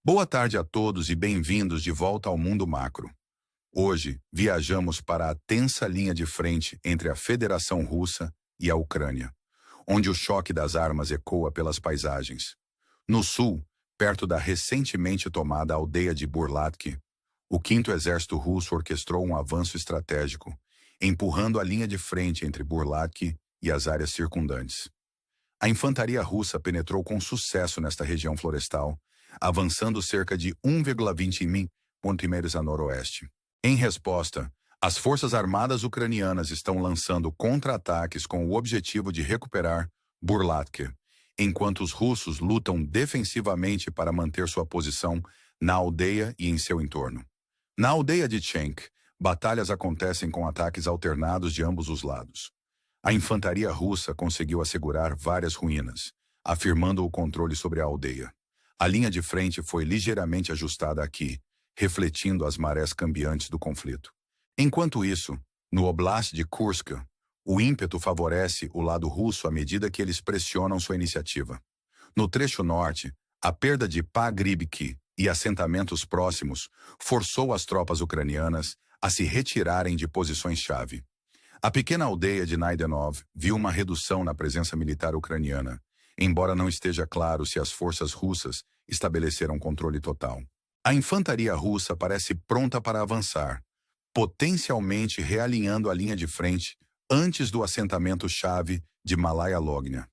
Boa tarde a todos e bem-vindos de volta ao Mundo Macro. Hoje, viajamos para a tensa linha de frente entre a Federação Russa e a Ucrânia, onde o choque das armas ecoa pelas paisagens. No sul, perto da recentemente tomada aldeia de Burlatki, o 5º Exército Russo orquestrou um avanço estratégico, empurrando a linha de frente entre Burlatki e as áreas circundantes. A infantaria russa penetrou com sucesso nesta região florestal, avançando cerca de 1,20 km a noroeste. Em resposta, as forças armadas ucranianas estão lançando contra-ataques com o objetivo de recuperar Burlatki, enquanto os russos lutam defensivamente para manter sua posição na aldeia e em seu entorno. Na aldeia de Chenk, batalhas acontecem com ataques alternados de ambos os lados. A infantaria russa conseguiu assegurar várias ruínas, afirmando o controle sobre a aldeia. A linha de frente foi ligeiramente ajustada aqui, refletindo as marés cambiantes do conflito. Enquanto isso, no Oblast de Kursk, o ímpeto favorece o lado russo à medida que eles pressionam sua iniciativa. No trecho norte, a perda de Pagribki e assentamentos próximos forçou as tropas ucranianas a se retirarem de posições-chave. A pequena aldeia de Naidenov viu uma redução na presença militar ucraniana, embora não esteja claro se as forças russas estabeleceram controle total. A infantaria russa parece pronta para avançar, potencialmente realinhando a linha de frente antes do assentamento-chave de Malaya Lognia.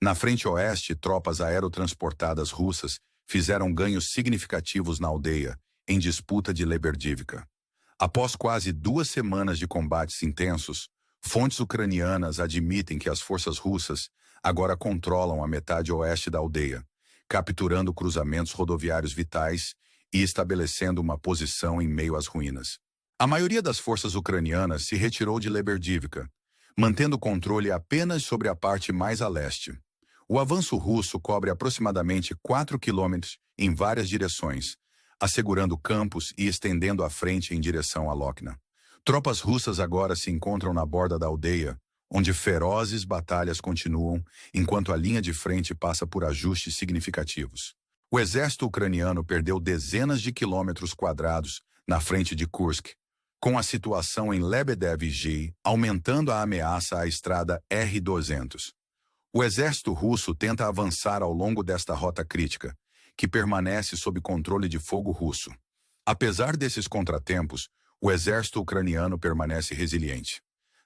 Na frente oeste, tropas aerotransportadas russas fizeram ganhos significativos na aldeia, em disputa de Leberdivka. Após quase 2 semanas de combates intensos, fontes ucranianas admitem que as forças russas agora controlam a metade oeste da aldeia, capturando cruzamentos rodoviários vitais e estabelecendo uma posição em meio às ruínas. A maioria das forças ucranianas se retirou de Leberdivka, mantendo controle apenas sobre a parte mais a leste. O avanço russo cobre aproximadamente 4 quilômetros em várias direções, assegurando campos e estendendo a frente em direção a Lokna. Tropas russas agora se encontram na borda da aldeia, onde ferozes batalhas continuam, enquanto a linha de frente passa por ajustes significativos. O exército ucraniano perdeu dezenas de quilômetros quadrados na frente de Kursk, com a situação em Lebedev aumentando a ameaça à estrada R-200. O exército russo tenta avançar ao longo desta rota crítica, que permanece sob controle de fogo russo. Apesar desses contratempos, o exército ucraniano permanece resiliente.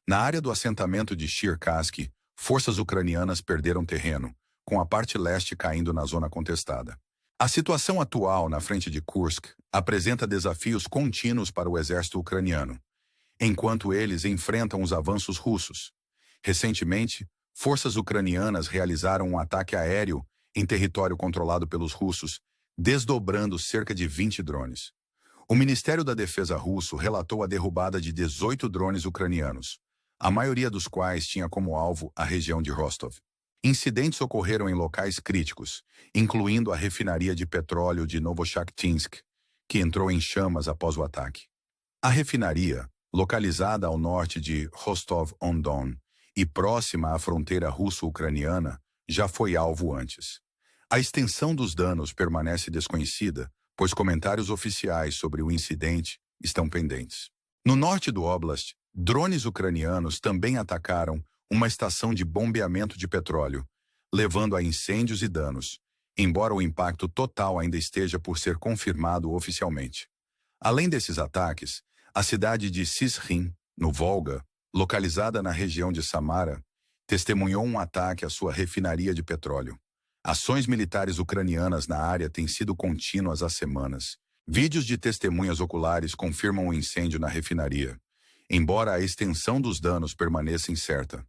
Na área do assentamento de Cherkasky, forças ucranianas perderam terreno, com a parte leste caindo na zona contestada. A situação atual na frente de Kursk apresenta desafios contínuos para o exército ucraniano, enquanto eles enfrentam os avanços russos. Recentemente, forças ucranianas realizaram um ataque aéreo em território controlado pelos russos, desdobrando cerca de 20 drones. O Ministério da Defesa russo relatou a derrubada de 18 drones ucranianos, a maioria dos quais tinha como alvo a região de Rostov. Incidentes ocorreram em locais críticos, incluindo a refinaria de petróleo de Novochakhtinsk, que entrou em chamas após o ataque. A refinaria, localizada ao norte de Rostov-on-Don e próxima à fronteira russo-ucraniana, já foi alvo antes. A extensão dos danos permanece desconhecida, pois comentários oficiais sobre o incidente estão pendentes. No norte do Oblast, drones ucranianos também atacaram uma estação de bombeamento de petróleo, levando a incêndios e danos, embora o impacto total ainda esteja por ser confirmado oficialmente. Além desses ataques, a cidade de Syzhyn, no Volga, localizada na região de Samara, testemunhou um ataque à sua refinaria de petróleo. Ações militares ucranianas na área têm sido contínuas há semanas. Vídeos de testemunhas oculares confirmam o incêndio na refinaria, embora a extensão dos danos permaneça incerta.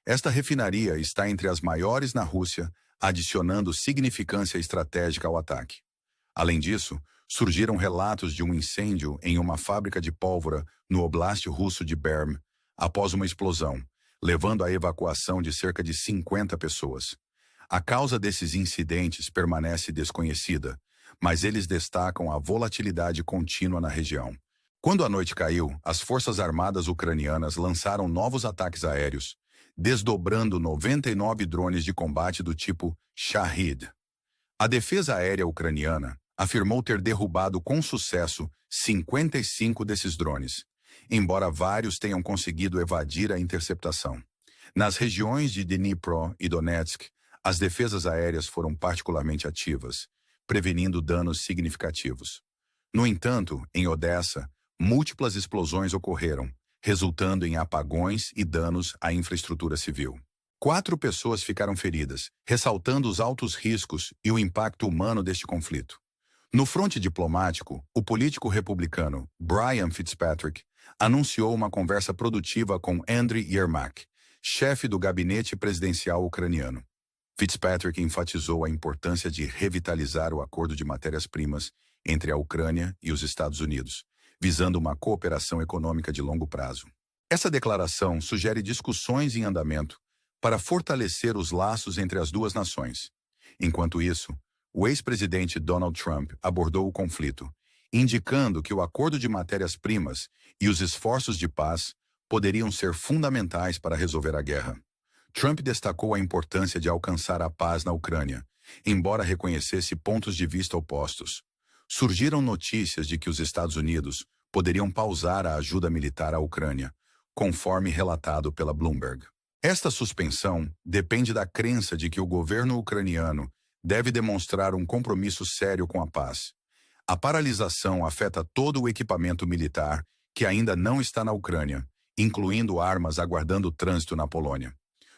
Esta refinaria está entre as maiores na Rússia, adicionando significância estratégica ao ataque. Além disso, surgiram relatos de um incêndio em uma fábrica de pólvora no oblast russo de Perm, após uma explosão, levando à evacuação de cerca de 50 pessoas. A causa desses incidentes permanece desconhecida, mas eles destacam a volatilidade contínua na região. Quando a noite caiu, as forças armadas ucranianas lançaram novos ataques aéreos, desdobrando 99 drones de combate do tipo Shahid. A defesa aérea ucraniana, afirmou ter derrubado com sucesso 55 desses drones, embora vários tenham conseguido evadir a interceptação. Nas regiões de Dnipro e Donetsk, as defesas aéreas foram particularmente ativas, prevenindo danos significativos. No entanto, em Odessa, múltiplas explosões ocorreram, resultando em apagões e danos à infraestrutura civil. 4 pessoas ficaram feridas, ressaltando os altos riscos e o impacto humano deste conflito. No fronte diplomático, o político republicano Brian Fitzpatrick anunciou uma conversa produtiva com Andriy Yermak, chefe do gabinete presidencial ucraniano. Fitzpatrick enfatizou a importância de revitalizar o acordo de matérias-primas entre a Ucrânia e os Estados Unidos, visando uma cooperação econômica de longo prazo. Essa declaração sugere discussões em andamento para fortalecer os laços entre as duas nações. Enquanto isso, o ex-presidente Donald Trump abordou o conflito, indicando que o acordo de matérias-primas e os esforços de paz poderiam ser fundamentais para resolver a guerra. Trump destacou a importância de alcançar a paz na Ucrânia, embora reconhecesse pontos de vista opostos. Surgiram notícias de que os Estados Unidos poderiam pausar a ajuda militar à Ucrânia, conforme relatado pela Bloomberg. Esta suspensão depende da crença de que o governo ucraniano deve demonstrar um compromisso sério com a paz. A paralisação afeta todo o equipamento militar que ainda não está na Ucrânia, incluindo armas aguardando trânsito na Polônia.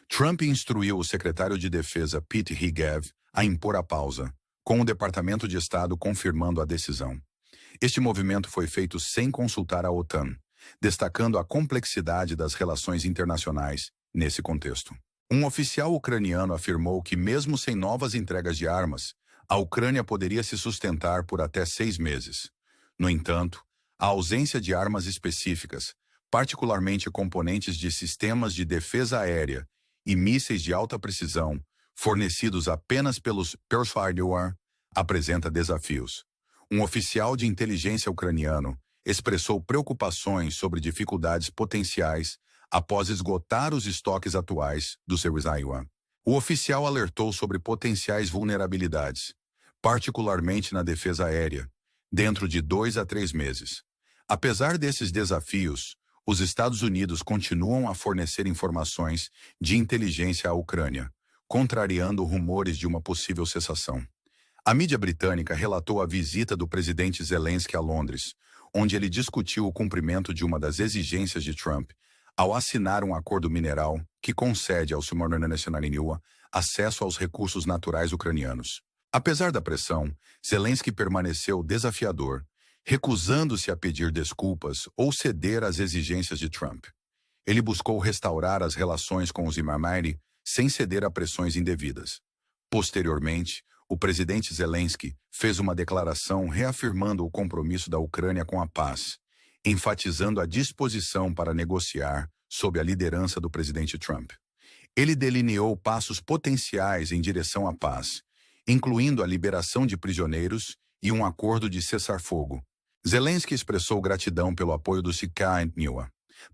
Trump instruiu o secretário de Defesa Pete Hegseth a impor a pausa, com o Departamento de Estado confirmando a decisão. Este movimento foi feito sem consultar a OTAN, destacando a complexidade das relações internacionais nesse contexto. Um oficial ucraniano afirmou que, mesmo sem novas entregas de armas, a Ucrânia poderia se sustentar por até 6 meses. No entanto, a ausência de armas específicas, particularmente componentes de sistemas de defesa aérea e mísseis de alta precisão, fornecidos apenas pelos Persfire, apresenta desafios. Um oficial de inteligência ucraniano expressou preocupações sobre dificuldades potenciais após esgotar os estoques atuais do Serizaiwa. O oficial alertou sobre potenciais vulnerabilidades, particularmente na defesa aérea, dentro de 2 a 3 meses. Apesar desses desafios, os Estados Unidos continuam a fornecer informações de inteligência à Ucrânia, contrariando rumores de uma possível cessação. A mídia britânica relatou a visita do presidente Zelensky a Londres, onde ele discutiu o cumprimento de uma das exigências de Trump ao assinar um acordo mineral que concede ao Nacional acesso aos recursos naturais ucranianos. Apesar da pressão, Zelensky permaneceu desafiador, recusando-se a pedir desculpas ou ceder às exigências de Trump. Ele buscou restaurar as relações com os Imamari sem ceder a pressões indevidas. Posteriormente, o presidente Zelensky fez uma declaração reafirmando o compromisso da Ucrânia com a paz, enfatizando a disposição para negociar sob a liderança do presidente Trump. Ele delineou passos potenciais em direção à paz, incluindo a liberação de prisioneiros e um acordo de cessar-fogo. Zelensky expressou gratidão pelo apoio do Sicav,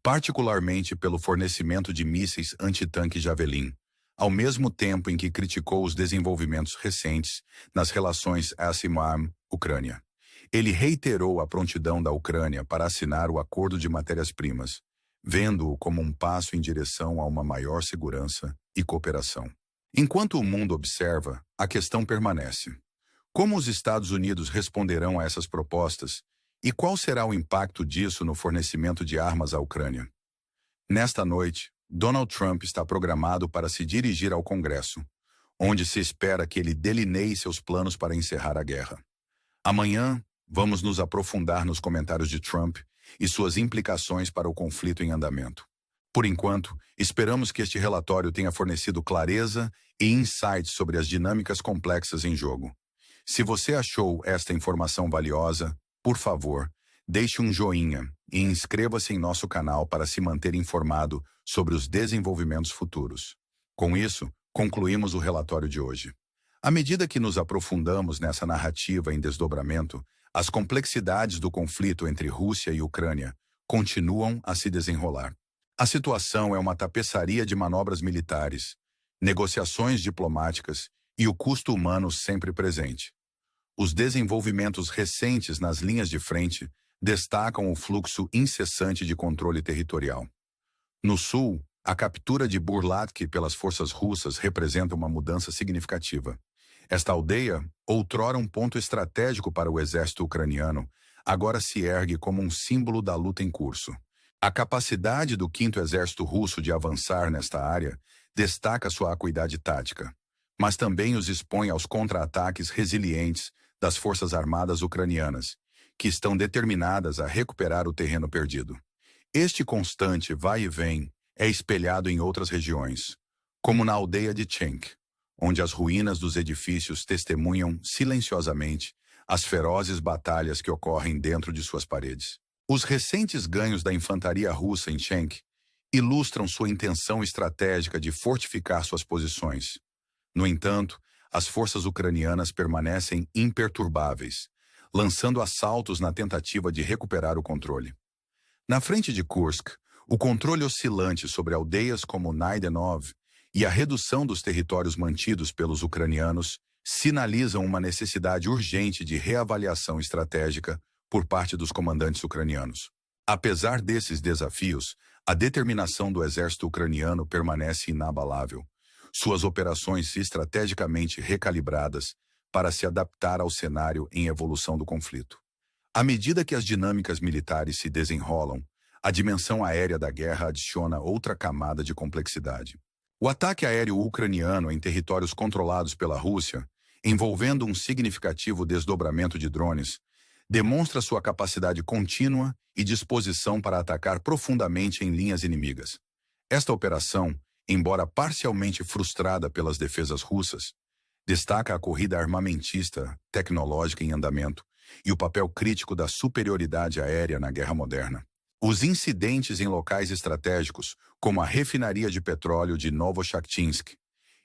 particularmente pelo fornecimento de mísseis antitanque Javelin, ao mesmo tempo em que criticou os desenvolvimentos recentes nas relações ASEAN-Ucrânia. Ele reiterou a prontidão da Ucrânia para assinar o acordo de matérias-primas, vendo-o como um passo em direção a uma maior segurança e cooperação. Enquanto o mundo observa, a questão permanece. Como os Estados Unidos responderão a essas propostas e qual será o impacto disso no fornecimento de armas à Ucrânia? Nesta noite, Donald Trump está programado para se dirigir ao Congresso, onde se espera que ele delineie seus planos para encerrar a guerra. Amanhã, vamos nos aprofundar nos comentários de Trump e suas implicações para o conflito em andamento. Por enquanto, esperamos que este relatório tenha fornecido clareza e insights sobre as dinâmicas complexas em jogo. Se você achou esta informação valiosa, por favor, deixe um joinha e inscreva-se em nosso canal para se manter informado sobre os desenvolvimentos futuros. Com isso, concluímos o relatório de hoje. À medida que nos aprofundamos nessa narrativa em desdobramento, as complexidades do conflito entre Rússia e Ucrânia continuam a se desenrolar. A situação é uma tapeçaria de manobras militares, negociações diplomáticas e o custo humano sempre presente. os desenvolvimentos recentes nas linhas de frente destacam o fluxo incessante de controle territorial. No sul, a captura de Burlatsk pelas forças russas representa uma mudança significativa. Esta aldeia, outrora um ponto estratégico para o exército ucraniano, agora se ergue como um símbolo da luta em curso. A capacidade do 5º Exército Russo de avançar nesta área destaca sua acuidade tática, mas também os expõe aos contra-ataques resilientes das forças armadas ucranianas, que estão determinadas a recuperar o terreno perdido. Este constante vai e vem é espelhado em outras regiões, como na aldeia de Chenk, onde as ruínas dos edifícios testemunham silenciosamente as ferozes batalhas que ocorrem dentro de suas paredes. Os recentes ganhos da infantaria russa em Chenk ilustram sua intenção estratégica de fortificar suas posições. No entanto, as forças ucranianas permanecem imperturbáveis, lançando assaltos na tentativa de recuperar o controle. Na frente de Kursk, o controle oscilante sobre aldeias como Naidenov e a redução dos territórios mantidos pelos ucranianos sinalizam uma necessidade urgente de reavaliação estratégica por parte dos comandantes ucranianos. Apesar desses desafios, a determinação do exército ucraniano permanece inabalável, suas operações estrategicamente recalibradas para se adaptar ao cenário em evolução do conflito. À medida que as dinâmicas militares se desenrolam, a dimensão aérea da guerra adiciona outra camada de complexidade. O ataque aéreo ucraniano em territórios controlados pela Rússia, envolvendo um significativo desdobramento de drones, demonstra sua capacidade contínua e disposição para atacar profundamente em linhas inimigas. Esta operação, embora parcialmente frustrada pelas defesas russas, destaca a corrida armamentista tecnológica em andamento e o papel crítico da superioridade aérea na guerra moderna. Os incidentes em locais estratégicos, como a refinaria de petróleo de Novochakhtinsk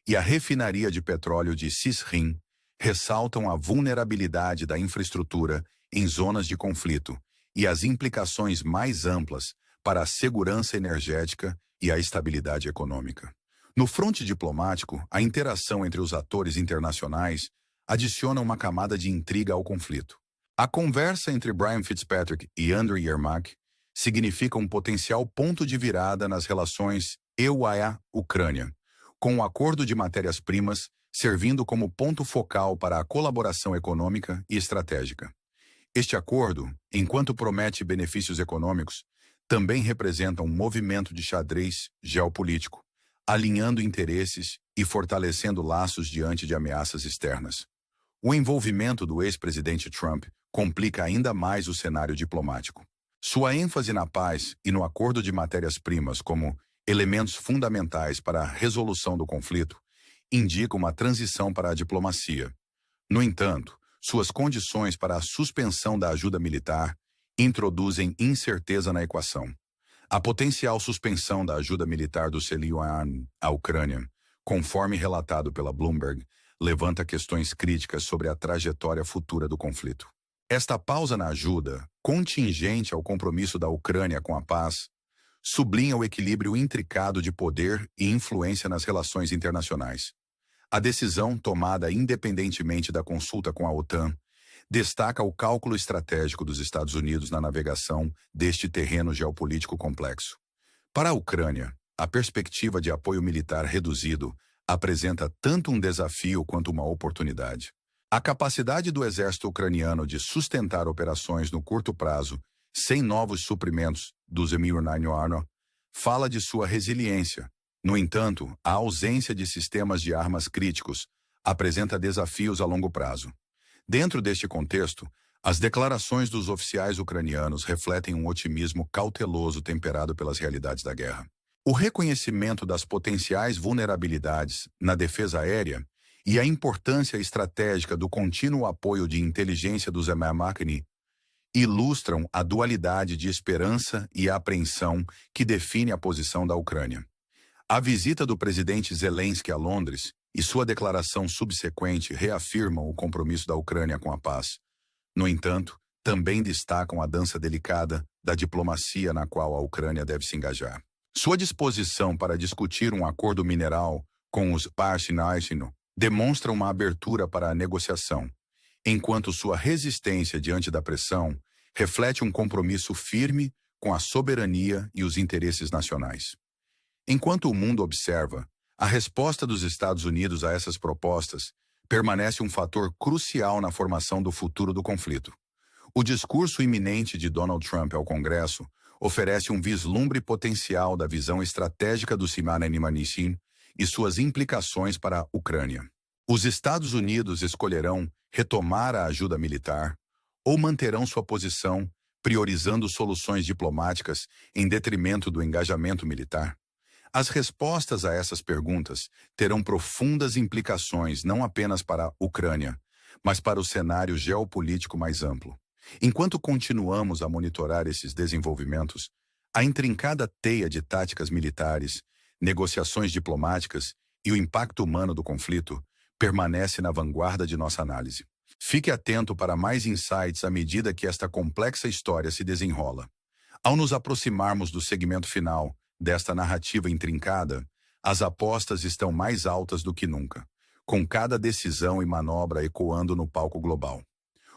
e a refinaria de petróleo de Syzhyn, ressaltam a vulnerabilidade da infraestrutura em zonas de conflito e as implicações mais amplas para a segurança energética e a estabilidade econômica. No fronte diplomático, a interação entre os atores internacionais adiciona uma camada de intriga ao conflito. A conversa entre Brian Fitzpatrick e Andriy Yermak significa um potencial ponto de virada nas relações EU-Ucrânia, com o acordo de matérias-primas servindo como ponto focal para a colaboração econômica e estratégica. Este acordo, enquanto promete benefícios econômicos, também representa um movimento de xadrez geopolítico, alinhando interesses e fortalecendo laços diante de ameaças externas. O envolvimento do ex-presidente Trump complica ainda mais o cenário diplomático. Sua ênfase na paz e no acordo de matérias-primas como elementos fundamentais para a resolução do conflito indica uma transição para a diplomacia. No entanto, suas condições para a suspensão da ajuda militar introduzem incerteza na equação. A potencial suspensão da ajuda militar do CELIOAN à Ucrânia, conforme relatado pela Bloomberg, levanta questões críticas sobre a trajetória futura do conflito. Esta pausa na ajuda, contingente ao compromisso da Ucrânia com a paz, sublinha o equilíbrio intricado de poder e influência nas relações internacionais. A decisão, tomada independentemente da consulta com a OTAN, destaca o cálculo estratégico dos Estados Unidos na navegação deste terreno geopolítico complexo. Para a Ucrânia, a perspectiva de apoio militar reduzido apresenta tanto um desafio quanto uma oportunidade. A capacidade do exército ucraniano de sustentar operações no curto prazo, sem novos suprimentos dos Emir-Naino fala de sua resiliência. No entanto, a ausência de sistemas de armas críticos apresenta desafios a longo prazo. Dentro deste contexto, as declarações dos oficiais ucranianos refletem um otimismo cauteloso temperado pelas realidades da guerra. O reconhecimento das potenciais vulnerabilidades na defesa aérea e a importância estratégica do contínuo apoio de inteligência dos Emirmakni ilustram a dualidade de esperança e apreensão que define a posição da Ucrânia. A visita do presidente Zelensky a Londres e sua declaração subsequente reafirmam o compromisso da Ucrânia com a paz. No entanto, também destacam a dança delicada da diplomacia na qual a Ucrânia deve se engajar. Sua disposição para discutir um acordo mineral com os Parsinaichino demonstra uma abertura para a negociação, enquanto sua resistência diante da pressão reflete um compromisso firme com a soberania e os interesses nacionais. Enquanto o mundo observa, a resposta dos Estados Unidos a essas propostas permanece um fator crucial na formação do futuro do conflito. O discurso iminente de Donald Trump ao Congresso oferece um vislumbre potencial da visão estratégica do Siman-Nimanishin e suas implicações para a Ucrânia. Os Estados Unidos escolherão retomar a ajuda militar ou manterão sua posição, priorizando soluções diplomáticas em detrimento do engajamento militar? As respostas a essas perguntas terão profundas implicações não apenas para a Ucrânia, mas para o cenário geopolítico mais amplo. Enquanto continuamos a monitorar esses desenvolvimentos, a intrincada teia de táticas militares, negociações diplomáticas e o impacto humano do conflito permanece na vanguarda de nossa análise. Fique atento para mais insights à medida que esta complexa história se desenrola. Ao nos aproximarmos do segmento final desta narrativa intrincada, as apostas estão mais altas do que nunca, com cada decisão e manobra ecoando no palco global.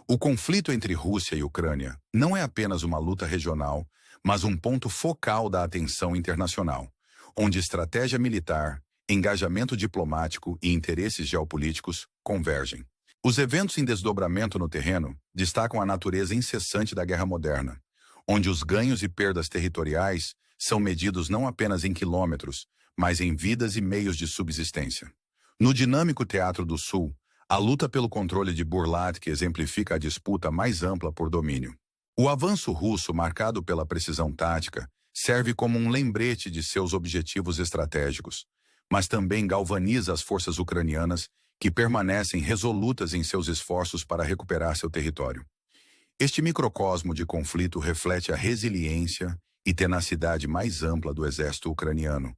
O conflito entre Rússia e Ucrânia não é apenas uma luta regional, mas um ponto focal da atenção internacional, onde estratégia militar, engajamento diplomático e interesses geopolíticos convergem. Os eventos em desdobramento no terreno destacam a natureza incessante da guerra moderna, onde os ganhos e perdas territoriais são medidos não apenas em quilômetros, mas em vidas e meios de subsistência. No dinâmico Teatro do Sul, a luta pelo controle de Burlatsk exemplifica a disputa mais ampla por domínio. O avanço russo, marcado pela precisão tática, serve como um lembrete de seus objetivos estratégicos, mas também galvaniza as forças ucranianas que permanecem resolutas em seus esforços para recuperar seu território. Este microcosmo de conflito reflete a resiliência e tenacidade mais ampla do exército ucraniano,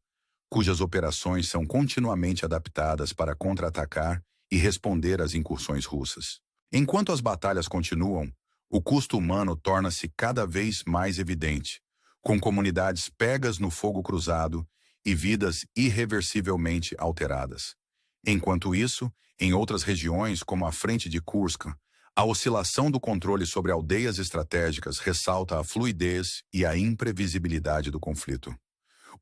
cujas operações são continuamente adaptadas para contra-atacar e responder às incursões russas. Enquanto as batalhas continuam, o custo humano torna-se cada vez mais evidente, com comunidades pegas no fogo cruzado e vidas irreversivelmente alteradas. Enquanto isso, em outras regiões, como a frente de Kursk, a oscilação do controle sobre aldeias estratégicas ressalta a fluidez e a imprevisibilidade do conflito.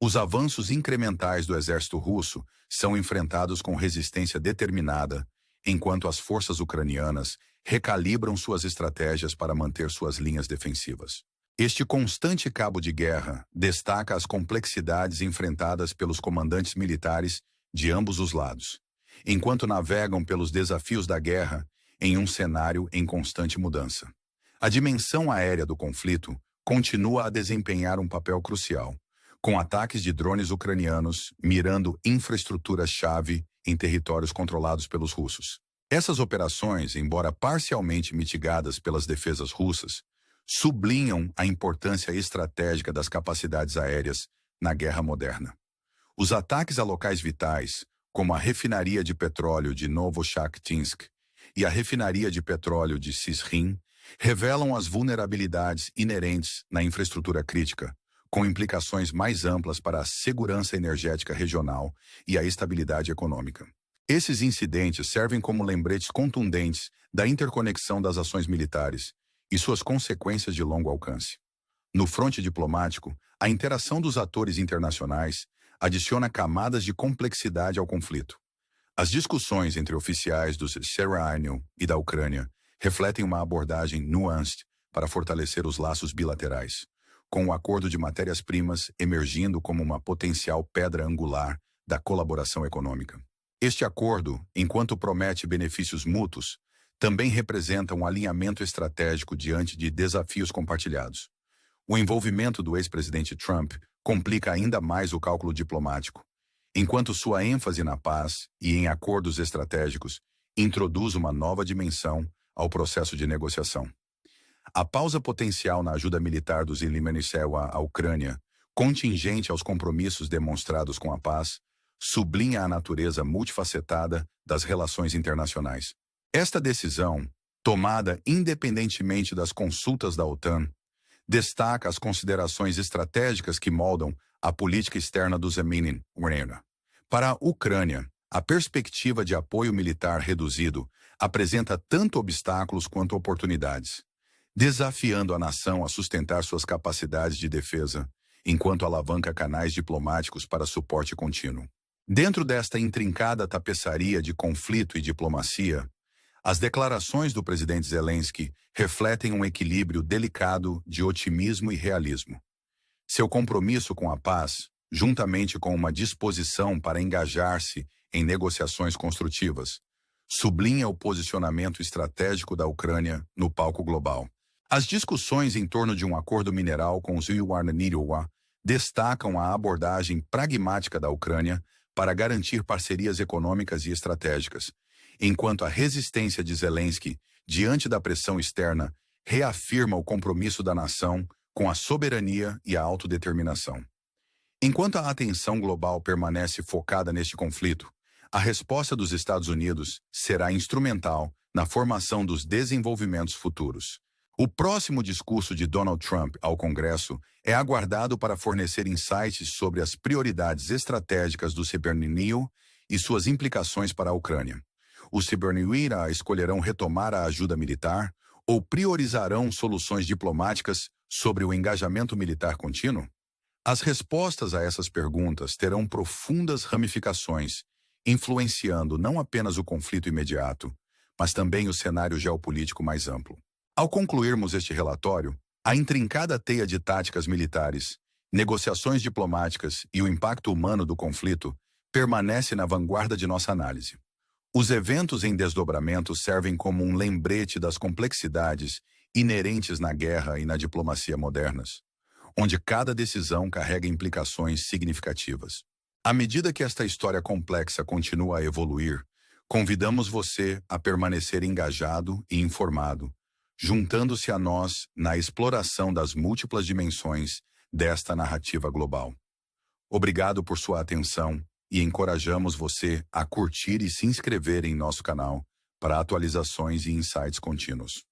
Os avanços incrementais do exército russo são enfrentados com resistência determinada, enquanto as forças ucranianas recalibram suas estratégias para manter suas linhas defensivas. Este constante cabo de guerra destaca as complexidades enfrentadas pelos comandantes militares de ambos os lados, enquanto navegam pelos desafios da guerra em um cenário em constante mudança. A dimensão aérea do conflito continua a desempenhar um papel crucial, com ataques de drones ucranianos mirando infraestruturas-chave em territórios controlados pelos russos. Essas operações, embora parcialmente mitigadas pelas defesas russas, sublinham a importância estratégica das capacidades aéreas na guerra moderna. Os ataques a locais vitais, como a refinaria de petróleo de Novochakhtinsk e a refinaria de petróleo de Syzhyn, revelam as vulnerabilidades inerentes na infraestrutura crítica, com implicações mais amplas para a segurança energética regional e a estabilidade econômica. Esses incidentes servem como lembretes contundentes da interconexão das ações militares e suas consequências de longo alcance. No fronte diplomático, a interação dos atores internacionais adiciona camadas de complexidade ao conflito. As discussões entre oficiais dos Serrano e da Ucrânia refletem uma abordagem nuanced para fortalecer os laços bilaterais, com o acordo de matérias-primas emergindo como uma potencial pedra angular da colaboração econômica. Este acordo, enquanto promete benefícios mútuos, também representa um alinhamento estratégico diante de desafios compartilhados. O envolvimento do ex-presidente Trump complica ainda mais o cálculo diplomático, enquanto sua ênfase na paz e em acordos estratégicos introduz uma nova dimensão ao processo de negociação. A pausa potencial na ajuda militar dos Ilimenicel à Ucrânia, contingente aos compromissos demonstrados com a paz, sublinha a natureza multifacetada das relações internacionais. Esta decisão, tomada independentemente das consultas da OTAN, destaca as considerações estratégicas que moldam a política externa do Zeminin. Para a Ucrânia, a perspectiva de apoio militar reduzido apresenta tanto obstáculos quanto oportunidades, desafiando a nação a sustentar suas capacidades de defesa, enquanto alavanca canais diplomáticos para suporte contínuo. Dentro desta intrincada tapeçaria de conflito e diplomacia, as declarações do presidente Zelensky refletem um equilíbrio delicado de otimismo e realismo. Seu compromisso com a paz, juntamente com uma disposição para engajar-se em negociações construtivas, sublinha o posicionamento estratégico da Ucrânia no palco global. As discussões em torno de um acordo mineral com os Uighur destacam a abordagem pragmática da Ucrânia para garantir parcerias econômicas e estratégicas, enquanto a resistência de Zelensky, diante da pressão externa, reafirma o compromisso da nação com a soberania e a autodeterminação. Enquanto a atenção global permanece focada neste conflito, a resposta dos Estados Unidos será instrumental na formação dos desenvolvimentos futuros. O próximo discurso de Donald Trump ao Congresso é aguardado para fornecer insights sobre as prioridades estratégicas do ciberninho e suas implicações para a Ucrânia. Os ciberninhos escolherão retomar a ajuda militar ou priorizarão soluções diplomáticas sobre o engajamento militar contínuo? As respostas a essas perguntas terão profundas ramificações, influenciando não apenas o conflito imediato, mas também o cenário geopolítico mais amplo. Ao concluirmos este relatório, a intrincada teia de táticas militares, negociações diplomáticas e o impacto humano do conflito permanece na vanguarda de nossa análise. Os eventos em desdobramento servem como um lembrete das complexidades inerentes na guerra e na diplomacia modernas, onde cada decisão carrega implicações significativas. À medida que esta história complexa continua a evoluir, convidamos você a permanecer engajado e informado, juntando-se a nós na exploração das múltiplas dimensões desta narrativa global. Obrigado por sua atenção e encorajamos você a curtir e se inscrever em nosso canal para atualizações e insights contínuos.